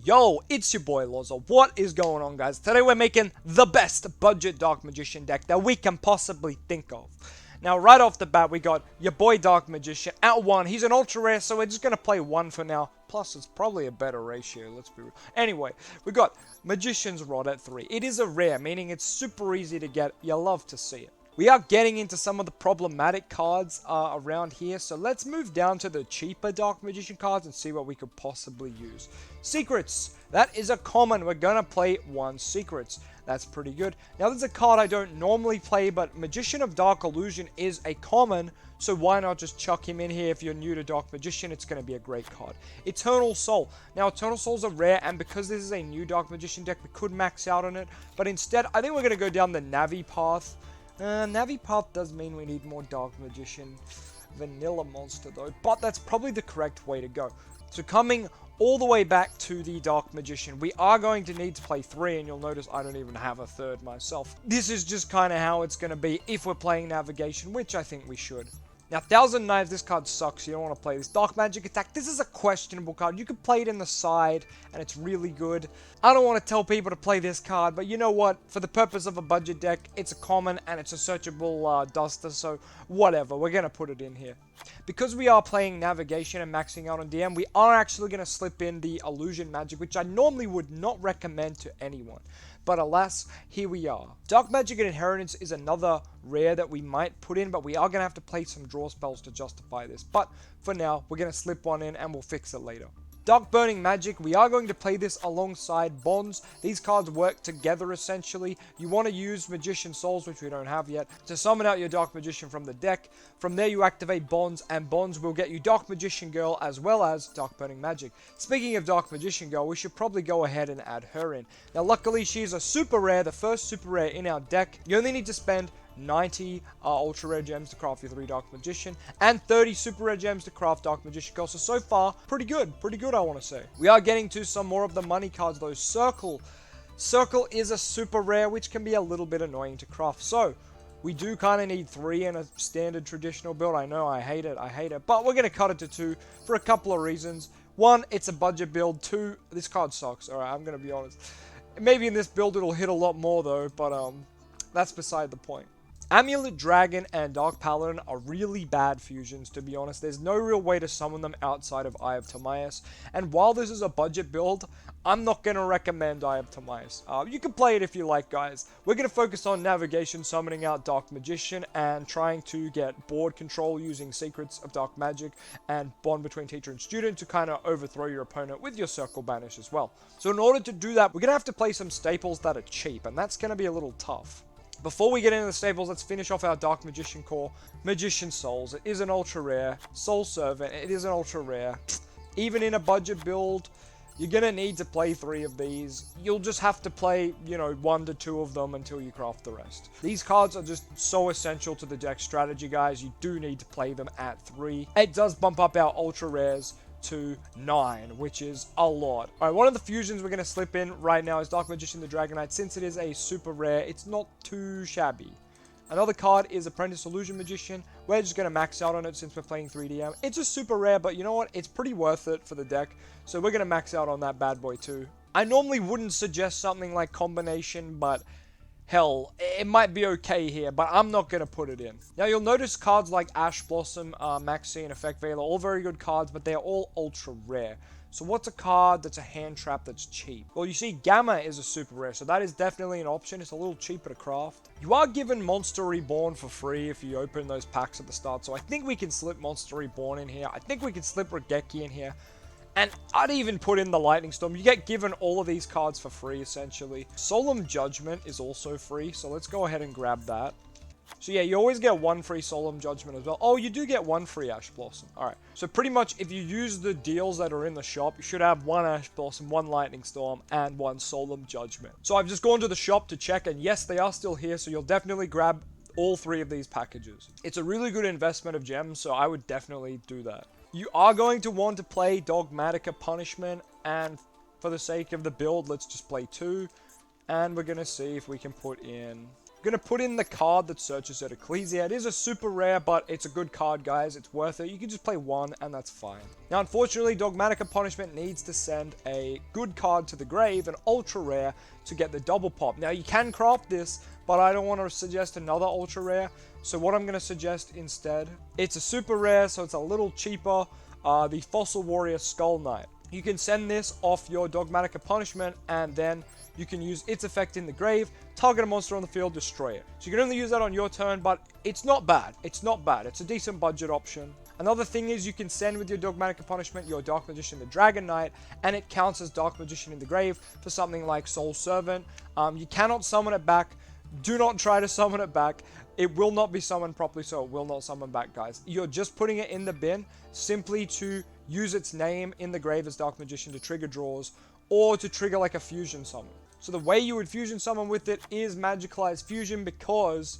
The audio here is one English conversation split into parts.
Yo, it's your boy LOZA. What is going on, guys? Today we're making the best budget Dark Magician deck that we can possibly think of. Now, right off the bat, we got your boy Dark Magician at 1. He's an ultra rare, so we're just going to play 1 for now. Plus, it's probably a better ratio, let's be real. Anyway, we got Magician's Rod at 3. It is a rare, meaning it's super easy to get. You'll love to see it. We are getting into some of the problematic cards around here, so let's move down to the cheaper Dark Magician cards and see what we could possibly use. Secrets, that is a common. We're going to play 1 Secrets. That's pretty good. Now, there's a card I don't normally play, but Magician of Dark Illusion is a common, so why not just chuck him in here? If you're new to Dark Magician, it's going to be a great card. Eternal Soul. Now, Eternal Soul's are rare, and because this is a new Dark Magician deck, we could max out on it, but instead, I think we're going to go down the Navi path. Navi path does mean we need more Dark Magician vanilla monster though, but that's probably the correct way to go. So coming all the way back to the Dark Magician, we are going to need to play 3, and you'll notice I don't even have a 3rd myself. This is just kind of how it's going to be if we're playing Navigation, which I think we should. Now, Thousand Knives, this card sucks. You don't want to play this. Dark Magic Attack, this is a questionable card. You can play it in the side, and it's really good. I don't want to tell people to play this card, but you know what? For the purpose of a budget deck, it's a common, and it's a searchable duster, so whatever. We're going to put it in here. Because we are playing Navigation and maxing out on DM, we are actually going to slip in the Illusion Magic, which I normally would not recommend to anyone. But alas, here we are. Dark Magic and Inheritance is another rare that we might put in, but we are going to have to play some draw spells to justify this. But for now, we're going to slip one in and we'll fix it later. Dark Burning Magic, we are going to play this alongside Bonds. These cards work together essentially. You want to use Magician Souls, which we don't have yet, to summon out your Dark Magician from the deck. From there you activate Bonds, and Bonds will get you Dark Magician Girl as well as Dark Burning Magic. Speaking of Dark Magician Girl, we should probably go ahead and add her in. Now luckily she's a super rare, the first super rare in our deck. You only need to spend 90 ultra rare gems to craft your 3 Dark Magician, and 30 super rare gems to craft Dark Magician Girl. So far, pretty good I want to say. We are getting to some more of the money cards though. Circle is a super rare, which can be a little bit annoying to craft. So we do kind of need 3 in a standard traditional build. I know, I hate it, but we're going to cut it to 2 for a couple of reasons. 1, it's a budget build. 2, this card sucks. Alright, I'm going to be honest. Maybe in this build it'll hit a lot more though, but that's beside the point. Amulet Dragon and Dark Paladin are really bad fusions, to be honest. There's no real way to summon them outside of Eye of Timaeus. And while this is a budget build, I'm not going to recommend Eye of Timaeus. You can play it if you like, guys. We're going to focus on Navigation, summoning out Dark Magician, and trying to get board control using Secrets of Dark Magic and Bond between Teacher and Student to kind of overthrow your opponent with your Circle Banish as well. So in order to do that, we're going to have to play some staples that are cheap, and that's going to be a little tough. Before we get into the staples, let's finish off our Dark Magician core. Magician Souls, it is an ultra rare. Soul Servant, it is an ultra rare. Even in a budget build, you're going to need to play 3 of these. You'll just have to play, 1 to 2 of them until you craft the rest. These cards are just so essential to the deck strategy, guys. You do need to play them at 3. It does bump up our ultra rares to 9, which is a lot. Alright, one of the fusions we're going to slip in right now is Dark Magician the Dragon Knight. Since it is a super rare, it's not too shabby. Another card is Apprentice Illusion Magician. We're just going to max out on it since we're playing 3DM. It's a super rare, but you know what? It's pretty worth it for the deck. So we're going to max out on that bad boy too. I normally wouldn't suggest something like Combination, but hell, it might be okay here, but I'm not going to put it in. Now, you'll notice cards like Ash Blossom, Maxi, and Effect Veil are all very good cards, but they're all ultra rare. So what's a card that's a hand trap that's cheap? Well, you see, Gamma is a super rare, so that is definitely an option. It's a little cheaper to craft. You are given Monster Reborn for free if you open those packs at the start, so I think we can slip Monster Reborn in here. I think we can slip Regeki in here. And I'd even put in the Lightning Storm. You get given all of these cards for free, essentially. Solemn Judgment is also free, so let's go ahead and grab that. So yeah, you always get 1 free Solemn Judgment as well. Oh, you do get 1 free Ash Blossom. Alright, so pretty much if you use the deals that are in the shop, you should have 1 Ash Blossom, 1 Lightning Storm, and 1 Solemn Judgment. So I've just gone to the shop to check, and yes, they are still here, so you'll definitely grab all 3 of these packages. It's a really good investment of gems, so I would definitely do that. You are going to want to play Dogmatica Punishment, and for the sake of the build, let's just play 2. And we're going to see if we can put in I'm going to put in the card that searches at Ecclesia. It is a super rare, but it's a good card, guys. It's worth it. You can just play one, and that's fine. Now, unfortunately, Dogmatic Punishment needs to send a good card to the grave, an ultra rare, to get the double pop. Now, you can craft this, but I don't want to suggest another ultra rare. So what I'm going to suggest instead, it's a super rare, so it's a little cheaper, the Fossil Warrior Skull Knight. You can send this off your Dogmatic Punishment, and then you can use its effect in the grave, target a monster on the field, destroy it. So you can only use that on your turn, but it's not bad. It's not bad. It's a decent budget option. Another thing is you can send with your Dogmatic Punishment your Dark Magician, the Dragon Knight, and it counts as Dark Magician in the grave for something like Soul Servant. You cannot summon it back. Do not try to summon it back. It will not be summoned properly, so it will not summon back, guys. You're just putting it in the bin simply to use its name in the grave as Dark Magician to trigger draws, or to trigger like a fusion summon. So the way you would fusion summon with it is Magicalized Fusion, because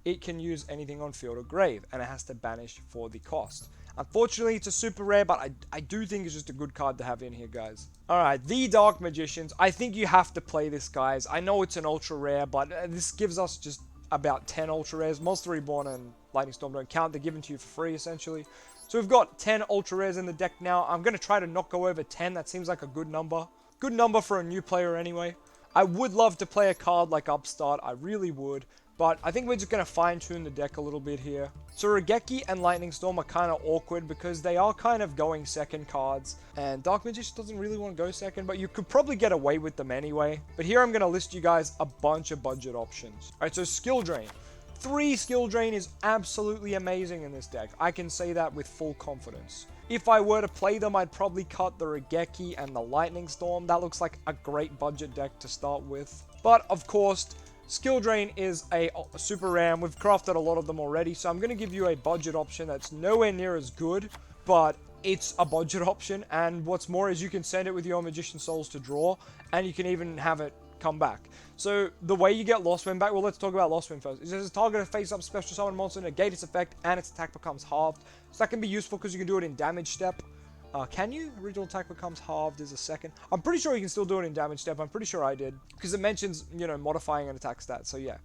it can use anything on field or grave, and it has to banish for the cost. Unfortunately, it's a super rare, but I do think it's just a good card to have in here, guys. Alright, the Dark Magicians. I think you have to play this, guys. I know it's an ultra rare, but this gives us just about 10 ultra rares. Monster Reborn and Lightning Storm don't count. They're given to you for free, essentially. So we've got 10 ultra rares in the deck now. I'm going to try to not go over 10. That seems like a good number. Good number for a new player anyway. I would love to play a card like Upstart. I really would. But I think we're just going to fine-tune the deck a little bit here. So Regeki and Lightning Storm are kind of awkward because they are kind of going second cards. And Dark Magician doesn't really want to go second, but you could probably get away with them anyway. But here I'm going to list you guys a bunch of budget options. Alright, so Skill Drain. 3 Skill Drain is absolutely amazing in this deck. I can say that with full confidence. If I were to play them, I'd probably cut the Regeki and the Lightning Storm. That looks like a great budget deck to start with. But, of course, Skill Drain is a super rare, and we've crafted a lot of them already, so I'm going to give you a budget option that's nowhere near as good, but it's a budget option, and what's more is you can send it with your Magician Souls to draw, and you can even have it come back. So the way you get Lost Wind back, well, let's talk about Lost Wind first. It says target a face-up special summon monster, negate its effect, and its attack becomes halved. So that can be useful because you can do it in damage step. Can you? Original attack becomes halved is a second. I'm pretty sure you can still do it in damage step. I'm pretty sure I did. Because it mentions, you know, modifying an attack stat. So yeah.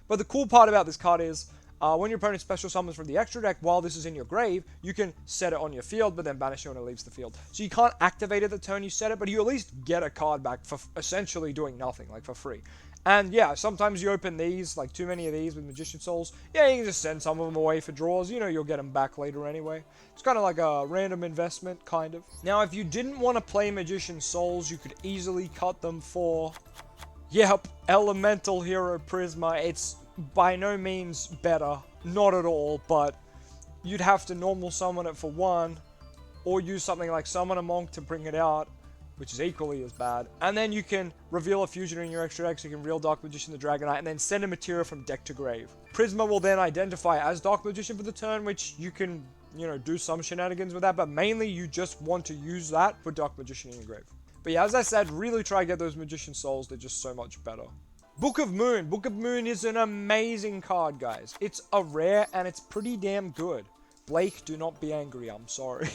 But the cool part about this card is, when your opponent special summons from the extra deck while this is in your grave, you can set it on your field, but then banish it when it leaves the field. So you can't activate it the turn you set it, but you at least get a card back for essentially doing nothing, like for free. And yeah, sometimes you open these, like too many of these with Magician Souls. Yeah, you can just send some of them away for draws. You know, you'll get them back later anyway. It's kind of like a random investment, kind of. Now, if you didn't want to play Magician Souls, you could easily cut them for, yep, Elemental Hero Prisma. It's by no means better, not at all, but you'd have to normal summon it for 1, or use something like Summon a Monk to bring it out, which is equally as bad. And then you can reveal a fusion in your extra deck, so you can reveal Dark Magician the Dragon Knight, and then send a material from deck to grave. Prisma will then identify as Dark Magician for the turn, which you can, you know, do some shenanigans with that, but mainly you just want to use that for Dark Magician in your grave. But yeah, as I said, really try to get those Magician Souls. They're just so much better. Book of Moon. Book of Moon is an amazing card, guys. It's a rare, and it's pretty damn good. Blake, do not be angry. I'm sorry.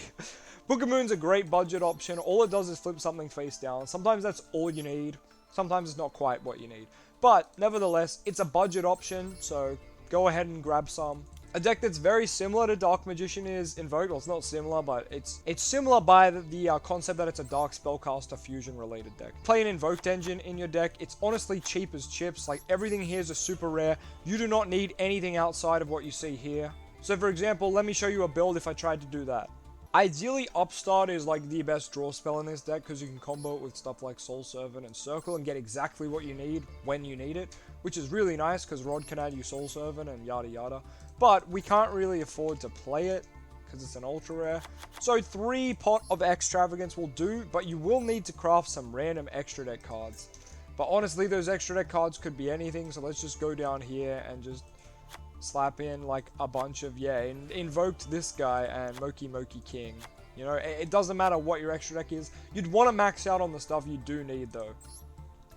Book of Moon's a great budget option. All it does is flip something face down. Sometimes that's all you need. Sometimes it's not quite what you need. But, nevertheless, it's a budget option, so go ahead and grab some. A deck that's very similar to Dark Magician is Invoke. Well, it's not similar, but it's similar by the concept that it's a Dark Spellcaster fusion-related deck. Play an Invoked Engine in your deck. It's honestly cheap as chips. Like, everything here is a super rare. You do not need anything outside of what you see here. So, for example, let me show you a build if I tried to do that. Ideally, Upstart is like the best draw spell in this deck because you can combo it with stuff like Soul Servant and Circle and get exactly what you need when you need it, which is really nice because Rod can add you Soul Servant and yada yada. But we can't really afford to play it because it's an ultra rare. So 3 Pot of Extravagance will do, but you will need to craft some random extra deck cards. But honestly, those extra deck cards could be anything, so let's just go down here and just slap in like a bunch of, invoked this guy and Moki Moki King. You know, it doesn't matter what your extra deck is. You'd want to max out on the stuff you do need though.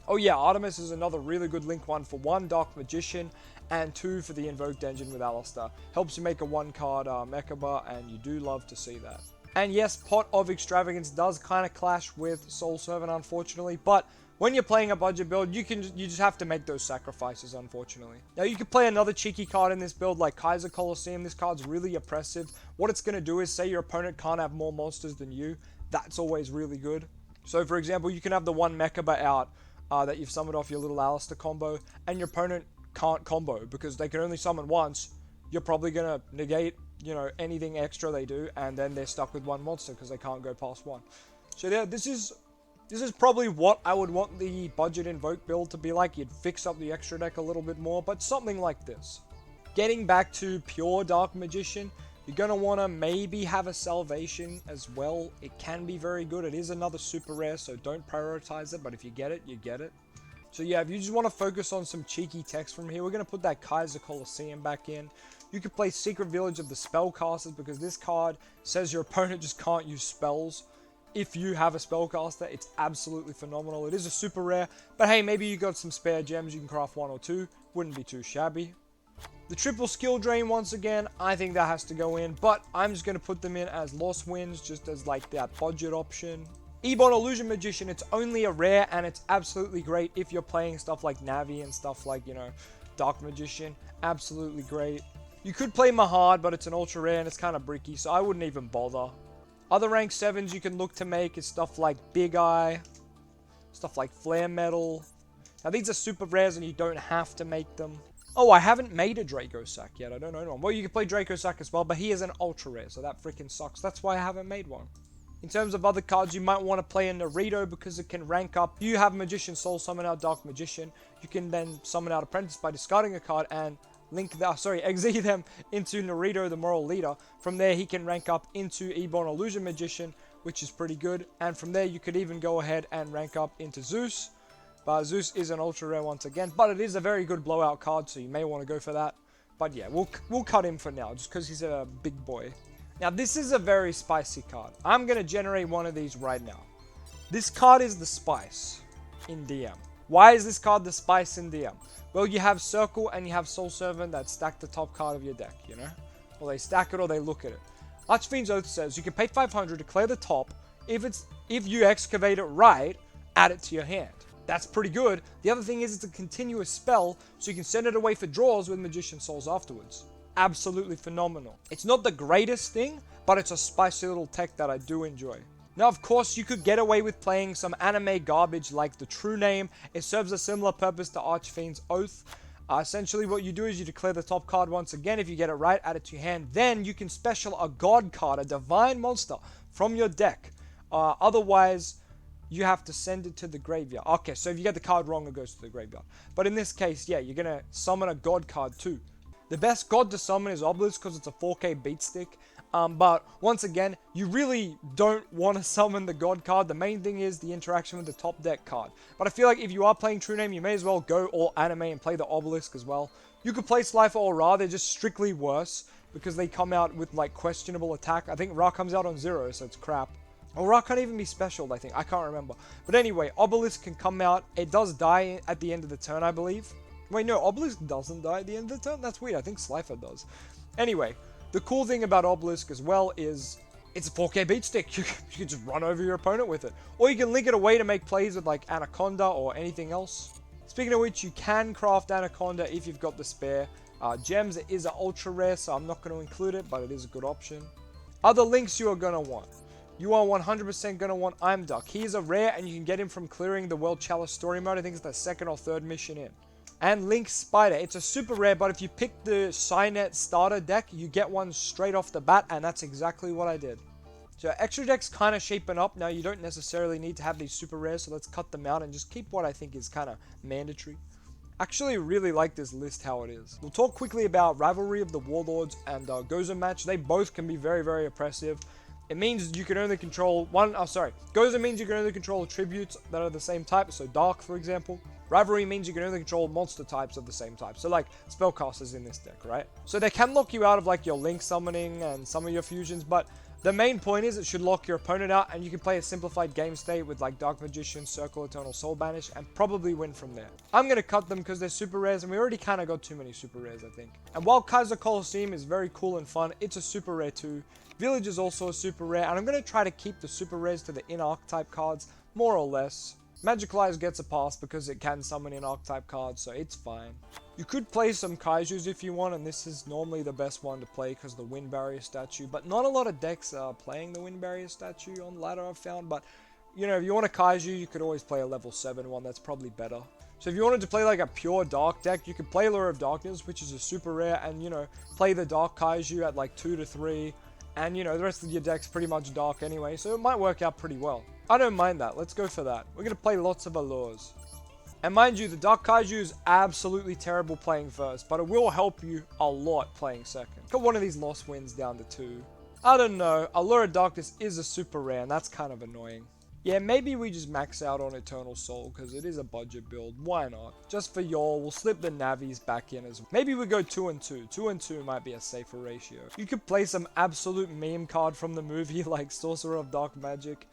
Oh yeah, Artemis is another really good link one for 1 Dark Magician and 2 for the Invoked Engine with Alistair. Helps you make a 1 card Mechaba, and you do love to see that. And yes, Pot of Extravagance does kind of clash with Soul Servant, unfortunately, but when you're playing a budget build, you just have to make those sacrifices, unfortunately. Now, you could play another cheeky card in this build, like Kaiser Colosseum. This card's really oppressive. What it's going to do is, say your opponent can't have more monsters than you. That's always really good. So, for example, you can have the one Mechaba out that you've summoned off your little Alistair combo, and your opponent can't combo because they can only summon once. You're probably going to negate, you know, anything extra they do, and then they're stuck with one monster because they can't go past one. So yeah, this is probably what I would want the budget Invoke build to be like. You'd fix up the extra deck a little bit more, but something like this. Getting back to pure Dark Magician, you're going to want to maybe have a Salvation as well. It can be very good. It is another super rare, so don't prioritize it, but if you get it, you get it. So yeah, if you just want to focus on some cheeky text from here, we're going to put that Kaiser Colosseum back in. You could play Secret Village of the Spellcasters because this card says your opponent just can't use spells. If you have a Spellcaster, it's absolutely phenomenal. It is a super rare, but hey, maybe you got some spare gems, you can craft one or two. Wouldn't be too shabby. The triple skill drain, once again, I think that has to go in, but I'm just going to put them in as lost wins, just as like that budget option. Ebon Illusion Magician, it's only a rare, and it's absolutely great if you're playing stuff like Navi and stuff like, you know, Dark Magician. Absolutely great. You could play Mahad, but it's an ultra rare and it's kind of bricky, so I wouldn't even bother. Other rank 7s you can look to make is stuff like Big Eye, stuff like Flare Metal. Now these are super rares and you don't have to make them. Oh, I haven't made a Draco Sack yet. I don't know one. Well, you can play Draco Sack as well, but he is an ultra rare, so that freaking sucks. That's why I haven't made one. In terms of other cards, you might want to play a Naruto because it can rank up. You have Magician Soul, summon out Dark Magician. You can then summon out Apprentice by discarding a card and exile them into Naruto, the Moral Leader. From there, he can rank up into Ebon Illusion Magician, which is pretty good. And from there, you could even go ahead and rank up into Zeus. But Zeus is an ultra rare once again, but it is a very good blowout card, so you may want to go for that. But yeah, we'll cut him for now, just because he's a big boy. Now, this is a very spicy card. I'm going to generate one of these right now. This card is the spice in DM. Why is this card the spice in DM? Well, you have Circle and you have Soul Servant that stack the top card of your deck, you know? Or they stack it or they look at it. Archfiend's Oath says you can pay 500 to clear the top. If you excavate it right, add it to your hand. That's pretty good. The other thing is it's a continuous spell, so you can send it away for draws with Magician Souls afterwards. Absolutely phenomenal. It's not the greatest thing, but it's a spicy little tech that I do enjoy. Now, of course, you could get away with playing some anime garbage like the True Name. It serves a similar purpose to Archfiend's Oath. Essentially, what you do is you declare the top card once again. If you get it right, add it to your hand. Then you can special a God card, a divine monster, from your deck. Otherwise, you have to send it to the graveyard. Okay, so if you get the card wrong, it goes to the graveyard. But in this case, yeah, you're going to summon a God card too. The best God to summon is Obelisk because it's a 4K beat stick. But once again, you really don't want to summon the God card. The main thing is the interaction with the top deck card. But I feel like if you are playing True Name, you may as well go all anime and play the Obelisk as well. You could play Slifer or Ra, they're just strictly worse because they come out with like questionable attack. I think Ra comes out on 0, so it's crap. Or Ra can't even be specialed, I think. I can't remember. But anyway, Obelisk can come out. It does die at the end of the turn, I believe. Wait, no, Obelisk doesn't die at the end of the turn? That's weird. I think Slifer does. Anyway, the cool thing about Obelisk as well is it's a 4K beat stick. You can just run over your opponent with it. Or you can link it away to make plays with like Anaconda or anything else. Speaking of which, you can craft Anaconda if you've got the spare gems. It is an ultra rare, so I'm not going to include it, but it is a good option. Other links you are going to want. You are 100% going to want Imduk. He is a rare, and you can get him from clearing the World Chalice story mode. I think it's the second or third mission in. And Link Spider. It's a super rare, but if you pick the Cynet starter deck, you get one straight off the bat, and that's exactly what I did. So extra deck's kind of shaping up. Now, you don't necessarily need to have these super rares, so let's cut them out and just keep what I think is kind of mandatory. Actually, really like this list how it is. We'll talk quickly about Rivalry of the Warlords and Goza match. They both can be very, very oppressive. It means you can only control Goza means you can only control attributes that are the same type, so Dark, for example. Rivalry means you can only control monster types of the same type, so like Spellcasters in this deck, right? So they can lock you out of like your Link summoning and some of your fusions, but The main point is it should lock your opponent out, and you can play a simplified game state with like Dark Magician, Circle, Eternal Soul Banish, and probably win from there. I'm going to cut them because they're super rares, and we already kind of got too many super rares, I think. And while Kaiser Colosseum is very cool and fun, it's a super rare too. Village is also a super rare, and I'm going to try to keep the super rares to the in-archetype cards, more or less. Magical Eyes gets a pass because it can summon in archetype cards, so it's fine. You could play some Kaijus if you want, and this is normally the best one to play because the Wind Barrier statue, but not a lot of decks are playing the Wind Barrier statue on ladder I've found, but you know, if you want a Kaiju, you could always play a level 7 one, that's probably better. So if you wanted to play like a pure dark deck, you could play Lure of Darkness, which is a super rare, and you know, play the Dark Kaiju at like 2 to 3, and you know, the rest of your deck's pretty much dark anyway, so it might work out pretty well. I don't mind that. Let's go for that. We're going to play lots of Allures. And mind you, the Dark Kaiju is absolutely terrible playing first, but it will help you a lot playing second. Got one of these lost wins down to 2. I don't know. Allure of Darkness is a super rare, and that's kind of annoying. Yeah, maybe we just max out on Eternal Soul, because it is a budget build. Why not? Just for y'all, we'll slip the Navis back in as well. Maybe we go 2 and 2. 2 and 2 might be a safer ratio. You could play some absolute meme card from the movie, like Sorcerer of Dark Magic.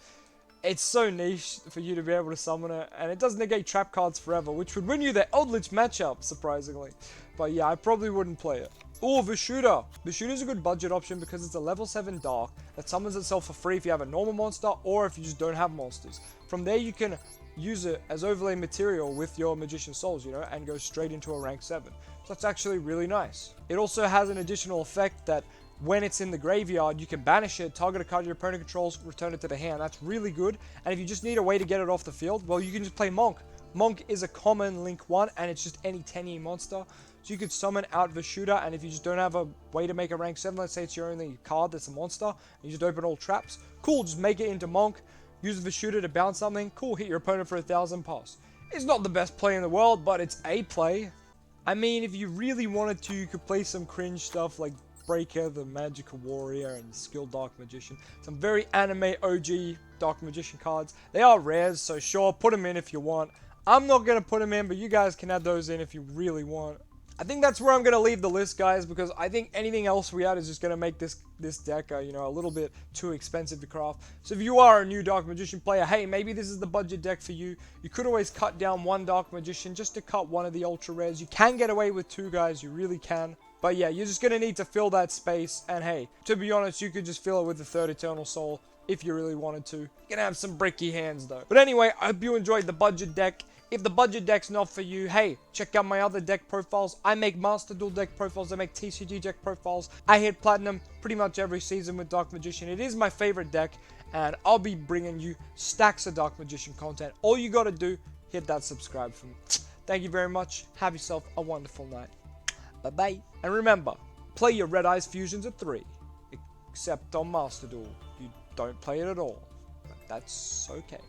It's so niche for you to be able to summon it, and it does negate trap cards forever, which would win you the Eldritch matchup, surprisingly. But yeah, I probably wouldn't play it. Oh, Vishuda. Vishuda's a good budget option because it's a level 7 dark that summons itself for free if you have a normal monster or if you just don't have monsters. From there, you can use it as overlay material with your Magician Souls, you know, and go straight into a rank 7. So that's actually really nice. It also has an additional effect that when it's in the graveyard, you can banish it, target a card your opponent controls, return it to the hand. That's really good. And if you just need a way to get it off the field, well, you can just play Monk. Monk is a common Link 1, and it's just any 10-year monster. So you could summon out Vishuda, and if you just don't have a way to make a rank 7, let's say it's your only card that's a monster, and you just open all traps, cool, just make it into Monk, use Vishuda to bounce something, cool, hit your opponent for 1,000 pass. It's not the best play in the world, but it's a play. I mean, if you really wanted to, you could play some cringe stuff like Breaker, the Magical Warrior, and Skilled Dark Magician. Some very anime OG Dark Magician cards. They are rares, so sure, put them in if you want. I'm not going to put them in, but you guys can add those in if you really want. I think that's where I'm going to leave the list, guys, because I think anything else we add is just going to make this deck, you know, a little bit too expensive to craft. So if you are a new Dark Magician player, hey, maybe this is the budget deck for you. You could always cut down one Dark Magician just to cut one of the Ultra Rares. You can get away with 2 guys, you really can. But yeah, you're just going to need to fill that space. And hey, to be honest, you could just fill it with the 3rd Eternal Soul if you really wanted to. You're going to have some bricky hands though. But anyway, I hope you enjoyed the budget deck. If the budget deck's not for you, hey, check out my other deck profiles. I make Master Duel deck profiles. I make TCG deck profiles. I hit Platinum pretty much every season with Dark Magician. It is my favorite deck, and I'll be bringing you stacks of Dark Magician content. All you got to do, hit that subscribe for me. Thank you very much. Have yourself a wonderful night. Bye-bye. And remember, play your Red Eyes Fusions at 3. Except on Master Duel. You don't play it at all. But that's okay.